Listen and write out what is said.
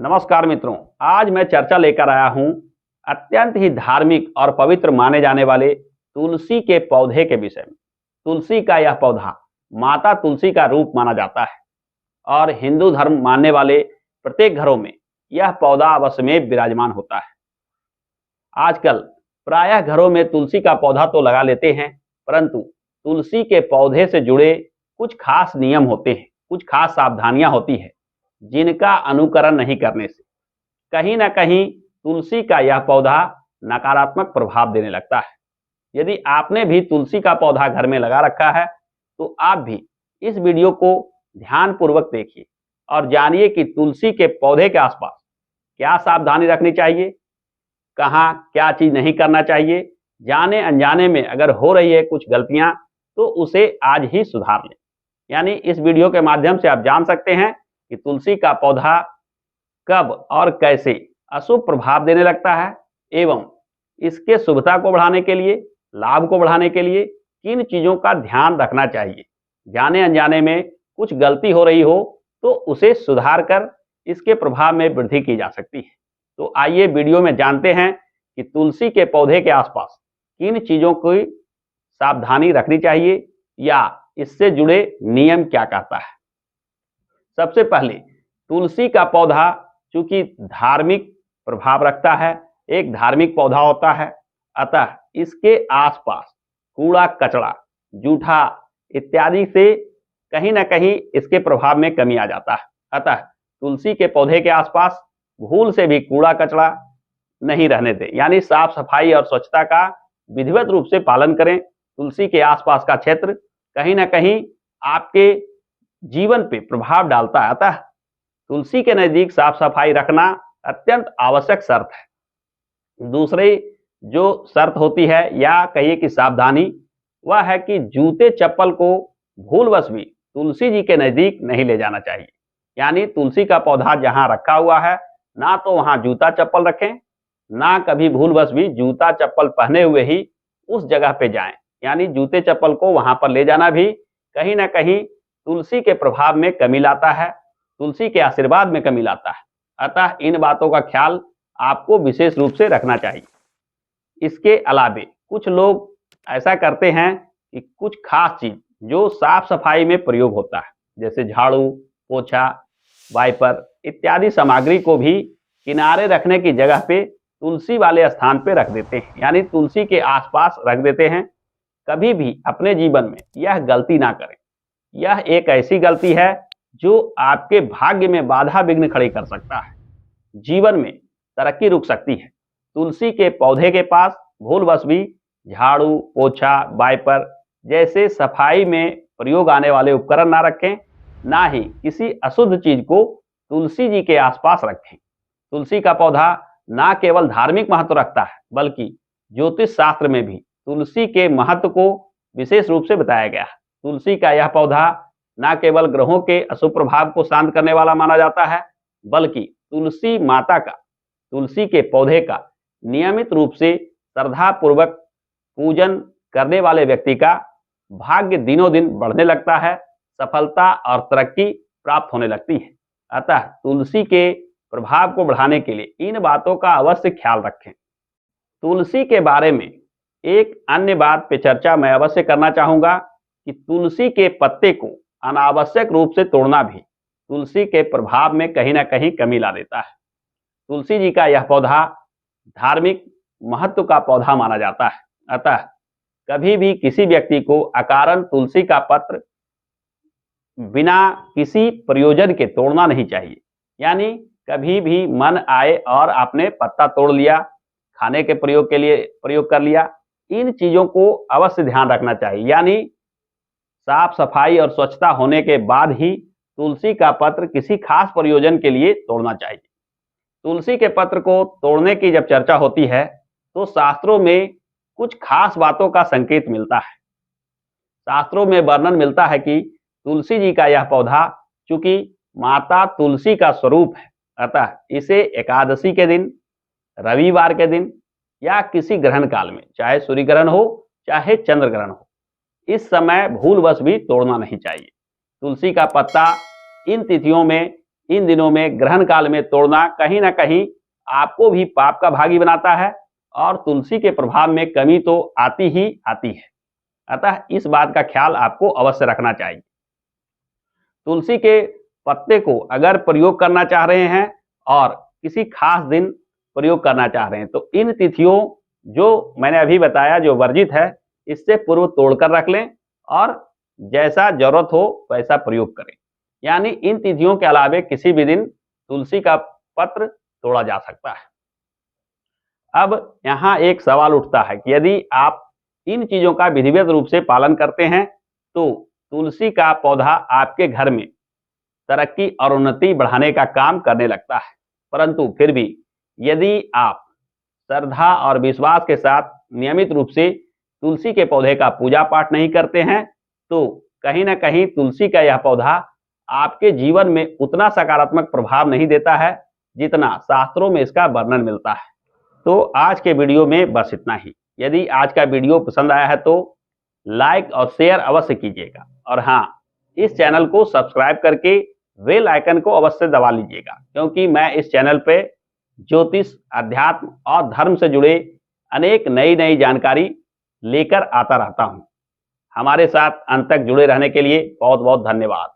नमस्कार मित्रों, आज मैं चर्चा लेकर आया हूं अत्यंत ही धार्मिक और पवित्र माने जाने वाले तुलसी के पौधे के विषय में। तुलसी का यह पौधा माता तुलसी का रूप माना जाता है और हिंदू धर्म मानने वाले प्रत्येक घरों में यह पौधा अवश्य में विराजमान होता है। आजकल प्रायः घरों में तुलसी का पौधा तो लगा लेते हैं, परंतु तुलसी के पौधे से जुड़े कुछ खास नियम होते हैं, कुछ खास सावधानियां होती है, जिनका अनुकरण नहीं करने से कहीं ना कहीं तुलसी का यह पौधा नकारात्मक प्रभाव देने लगता है। यदि आपने भी तुलसी का पौधा घर में लगा रखा है, तो आप भी इस वीडियो को ध्यानपूर्वक देखिए और जानिए कि तुलसी के पौधे के आसपास क्या सावधानी रखनी चाहिए, कहाँ क्या चीज नहीं करना चाहिए। जाने अनजाने में अगर हो रही है कुछ गलतियां, तो उसे आज ही सुधार लें। यानी इस वीडियो के माध्यम से आप जान सकते हैं कि तुलसी का पौधा कब और कैसे अशुभ प्रभाव देने लगता है एवं इसके शुभता को बढ़ाने के लिए, लाभ को बढ़ाने के लिए किन चीजों का ध्यान रखना चाहिए। जाने अनजाने में कुछ गलती हो रही हो तो उसे सुधार कर इसके प्रभाव में वृद्धि की जा सकती है। तो आइए वीडियो में जानते हैं कि तुलसी के पौधे के आसपास किन चीजों की सावधानी रखनी चाहिए या इससे जुड़े नियम क्या कहता है। सबसे पहले, तुलसी का पौधा चूंकि धार्मिक प्रभाव रखता है, एक धार्मिक पौधा होता है, अतः इसके आसपास कूड़ा कचरा, जूठा इत्यादि से कहीं ना कहीं इसके प्रभाव में कमी आ जाता है। अतः तुलसी के पौधे के आसपास भूल से भी कूड़ा कचरा नहीं रहने दें, यानी साफ सफाई और स्वच्छता का विधिवत रूप से पालन करें। तुलसी के आसपास का क्षेत्र कहीं ना कहीं आपके जीवन पे प्रभाव डालता है, अतः तुलसी के नजदीक साफ सफाई रखना अत्यंत आवश्यक शर्त है। दूसरी जो शर्त होती है या कहिए कि सावधानी, वह है कि जूते चप्पल को भूलवश भी तुलसी जी के नजदीक नहीं ले जाना चाहिए। यानी तुलसी का पौधा जहां रखा हुआ है, ना तो वहां जूता चप्पल रखें, ना कभी भूलवश भी जूता चप्पल पहने हुए ही उस जगह पे जाएं। यानी जूते चप्पल को वहां पर ले जाना भी कहीं ना कहीं तुलसी के प्रभाव में कमी लाता है, तुलसी के आशीर्वाद में कमी लाता है। अतः इन बातों का ख्याल आपको विशेष रूप से रखना चाहिए। इसके अलावे कुछ लोग ऐसा करते हैं कि कुछ खास चीज जो साफ सफाई में प्रयोग होता है, जैसे झाड़ू, पोछा, वाइपर इत्यादि सामग्री को भी किनारे रखने की जगह पे तुलसी वाले स्थान पे रख देते हैं, यानी तुलसी के आसपास रख देते हैं। कभी भी अपने जीवन में यह गलती ना करें। यह एक ऐसी गलती है जो आपके भाग्य में बाधा विघ्न खड़ी कर सकता है, जीवन में तरक्की रुक सकती है। तुलसी के पौधे के पास भूलवश भी झाड़ू, पोछा, वाइपर जैसे सफाई में प्रयोग आने वाले उपकरण ना रखें, ना ही किसी अशुद्ध चीज को तुलसी जी के आसपास रखें। तुलसी का पौधा ना केवल धार्मिक महत्व रखता है, बल्कि ज्योतिष शास्त्र में भी तुलसी के महत्व को विशेष रूप से बताया गया है। तुलसी का यह पौधा न केवल ग्रहों के अशुभ प्रभाव को शांत करने वाला माना जाता है, बल्कि तुलसी माता का, तुलसी के पौधे का नियमित रूप से श्रद्धा पूर्वक पूजन करने वाले व्यक्ति का भाग्य दिनों दिन बढ़ने लगता है, सफलता और तरक्की प्राप्त होने लगती है। अतः तुलसी के प्रभाव को बढ़ाने के लिए इन बातों का अवश्य ख्याल रखें। तुलसी के बारे में एक अन्य बात पे चर्चा मैं अवश्य करना चाहूंगा कि तुलसी के पत्ते को अनावश्यक रूप से तोड़ना भी तुलसी के प्रभाव में कहीं ना कहीं कमी ला देता है। तुलसी जी का यह पौधा धार्मिक महत्व का पौधा माना जाता है, अतः कभी भी किसी व्यक्ति को अकारण तुलसी का पत्र बिना किसी प्रयोजन के तोड़ना नहीं चाहिए। यानी कभी भी मन आए और आपने पत्ता तोड़ लिया, खाने के प्रयोग के लिए प्रयोग कर लिया, इन चीजों को अवश्य ध्यान रखना चाहिए। यानी साफ सफाई और स्वच्छता होने के बाद ही तुलसी का पत्र किसी खास प्रयोजन के लिए तोड़ना चाहिए। तुलसी के पत्र को तोड़ने की जब चर्चा होती है, तो शास्त्रों में कुछ खास बातों का संकेत मिलता है। शास्त्रों में वर्णन मिलता है कि तुलसी जी का यह पौधा चूंकि माता तुलसी का स्वरूप है, अतः इसे एकादशी के दिन, रविवार के दिन या किसी ग्रहण काल में, चाहे सूर्य ग्रहण हो चाहे चंद्र ग्रहण हो, इस समय भूलवश भी तोड़ना नहीं चाहिए। तुलसी का पत्ता इन तिथियों में इन दिनों में ग्रहण काल में तोड़ना कहीं ना कहीं आपको भी पाप का भागी बनाता है और तुलसी के प्रभाव में कमी तो आती ही आती है। अतः इस बात का ख्याल आपको अवश्य रखना चाहिए। तुलसी के पत्ते को अगर प्रयोग करना चाह रहे हैं और किसी खास दिन प्रयोग करना चाह रहे हैं तो इन तिथियों जो मैंने अभी बताया जो वर्जित है इससे पूर्व तोड़कर रख लें और जैसा जरूरत हो वैसा प्रयोग करें। यानी इन तिथियों के अलावे किसी भी दिन तुलसी का पत्र तोड़ा जा सकता है। अब यहाँ एक सवाल उठता है कि यदि आप इन चीजों का विधिवत रूप से पालन करते हैं तो तुलसी का पौधा आपके घर में तरक्की और उन्नति बढ़ाने का काम करने लगता है। परंतु फिर भी यदि आप श्रद्धा और विश्वास के साथ नियमित रूप से तुलसी के पौधे का पूजा पाठ नहीं करते हैं तो कहीं ना कहीं तुलसी का यह पौधा आपके जीवन में उतना सकारात्मक प्रभाव नहीं देता है जितना शास्त्रों में इसका वर्णन मिलता है। तो आज के वीडियो में बस इतना ही। यदि आज का वीडियो पसंद आया है तो लाइक और शेयर अवश्य कीजिएगा और हाँ, इस चैनल को सब्सक्राइब करके बेल आइकन को अवश्य दबा लीजिएगा क्योंकि मैं इस चैनल पे ज्योतिष, अध्यात्म और धर्म से जुड़े अनेक नई जानकारी लेकर आता रहता हूं। हमारे साथ अंत तक जुड़े रहने के लिए बहुत बहुत धन्यवाद।